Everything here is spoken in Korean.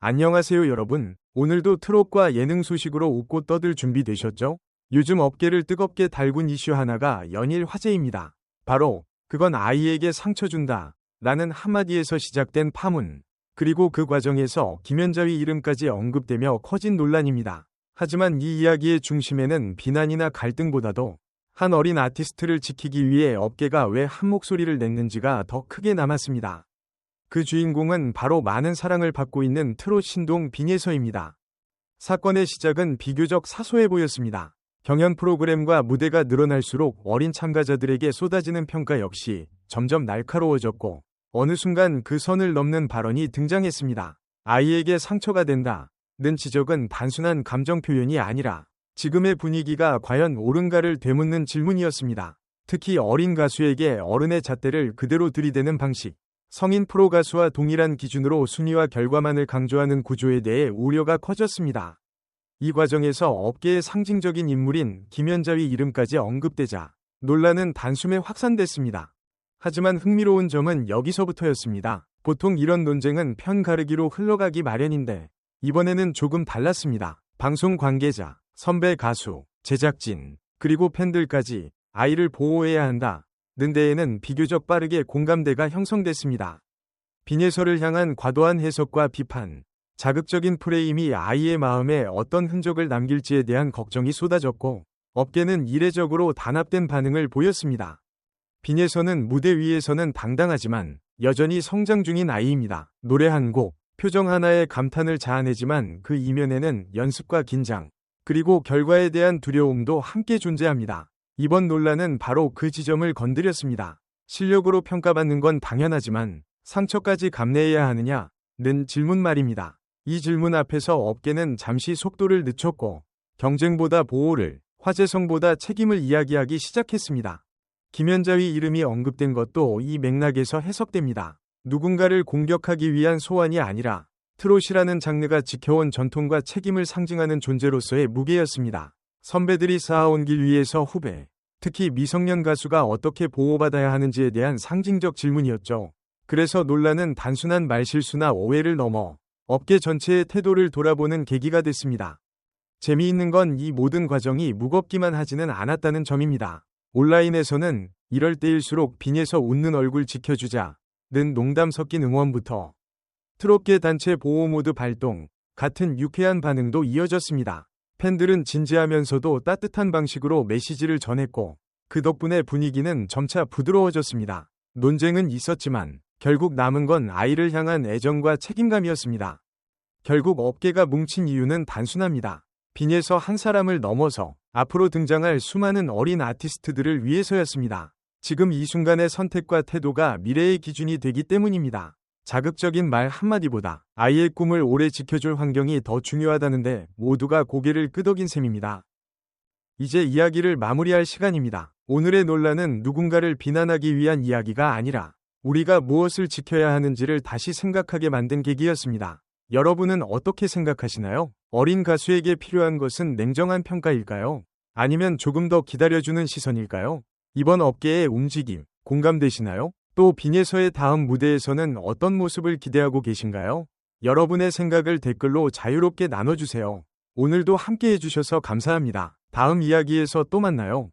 안녕하세요 여러분. 오늘도 트롯과 예능 소식으로 웃고 떠들 준비 되셨죠? 요즘 업계를 뜨겁게 달군 이슈 하나가 연일 화제입니다. 바로 그건 아이에게 상처 준다 라는 한마디에서 시작된 파문. 그리고 그 과정에서 김연자의 이름까지 언급되며 커진 논란입니다. 하지만 이 이야기의 중심에는 비난이나 갈등보다도 한 어린 아티스트를 지키기 위해 업계가 왜 한 목소리를 냈는지가 더 크게 남았습니다. 그 주인공은 바로 많은 사랑을 받고 있는 트롯 신동 빈예서입니다. 사건의 시작은 비교적 사소해 보였습니다. 경연 프로그램과 무대가 늘어날수록 어린 참가자들에게 쏟아지는 평가 역시 점점 날카로워졌고 어느 순간 그 선을 넘는 발언이 등장했습니다. 아이에게 상처가 된다는 지적은 단순한 감정 표현이 아니라 지금의 분위기가 과연 옳은가를 되묻는 질문이었습니다. 특히 어린 가수에게 어른의 잣대를 그대로 들이대는 방식. 성인 프로 가수와 동일한 기준으로 순위와 결과만을 강조하는 구조에 대해 우려가 커졌습니다. 이 과정에서 업계의 상징적인 인물인 김연자의 이름까지 언급되자 논란은 단숨에 확산됐습니다. 하지만 흥미로운 점은 여기서부터였습니다. 보통 이런 논쟁은 편 가르기로 흘러가기 마련인데 이번에는 조금 달랐습니다. 방송 관계자, 선배 가수, 제작진, 그리고 팬들까지 아이를 보호해야 한다. 는 데에는 비교적 빠르게 공감대가 형성됐습니다. 빈예서를 향한 과도한 해석과 비판, 자극적인 프레임이 아이의 마음에 어떤 흔적을 남길지에 대한 걱정이 쏟아졌고 업계는 이례적으로 단합된 반응을 보였습니다. 빈예서는 무대 위에서는 당당하지만 여전히 성장 중인 아이입니다. 노래 한 곡, 표정 하나에 감탄을 자아내지만 그 이면에는 연습과 긴장, 그리고 결과에 대한 두려움도 함께 존재합니다. 이번 논란은 바로 그 지점을 건드렸습니다. 실력으로 평가받는 건 당연하지만 상처까지 감내해야 하느냐는 질문 말입니다. 이 질문 앞에서 업계는 잠시 속도를 늦췄고 경쟁보다 보호를, 화제성보다 책임을 이야기하기 시작했습니다. 김연자의 이름이 언급된 것도 이 맥락에서 해석됩니다. 누군가를 공격하기 위한 소환이 아니라 트롯이라는 장르가 지켜온 전통과 책임을 상징하는 존재로서의 무게였습니다. 선배들이 쌓아온 길 위에서 후배, 특히 미성년 가수가 어떻게 보호받아야 하는지에 대한 상징적 질문이었죠. 그래서 논란은 단순한 말실수나 오해를 넘어 업계 전체의 태도를 돌아보는 계기가 됐습니다. 재미있는 건 이 모든 과정이 무겁기만 하지는 않았다는 점입니다. 온라인에서는 이럴 때일수록 빈예서 웃는 얼굴 지켜주자는 농담 섞인 응원부터 트롯계 단체 보호 모드 발동 같은 유쾌한 반응도 이어졌습니다. 팬들은 진지하면서도 따뜻한 방식으로 메시지를 전했고 그 덕분에 분위기는 점차 부드러워졌습니다. 논쟁은 있었지만 결국 남은 건 아이를 향한 애정과 책임감이었습니다. 결국 업계가 뭉친 이유는 단순합니다. 빈예서 한 사람을 넘어서 앞으로 등장할 수많은 어린 아티스트들을 위해서였습니다. 지금 이 순간의 선택과 태도가 미래의 기준이 되기 때문입니다. 자극적인 말 한마디보다 아이의 꿈을 오래 지켜줄 환경이 더 중요하다는데 모두가 고개를 끄덕인 셈입니다. 이제 이야기를 마무리할 시간입니다. 오늘의 논란은 누군가를 비난하기 위한 이야기가 아니라 우리가 무엇을 지켜야 하는지를 다시 생각하게 만든 계기였습니다. 여러분은 어떻게 생각하시나요? 어린 가수에게 필요한 것은 냉정한 평가일까요? 아니면 조금 더 기다려주는 시선일까요? 이번 업계의 움직임, 공감되시나요? 또 빈예서의 다음 무대에서는 어떤 모습을 기대하고 계신가요? 여러분의 생각을 댓글로 자유롭게 나눠주세요. 오늘도 함께 해주셔서 감사합니다. 다음 이야기에서 또 만나요.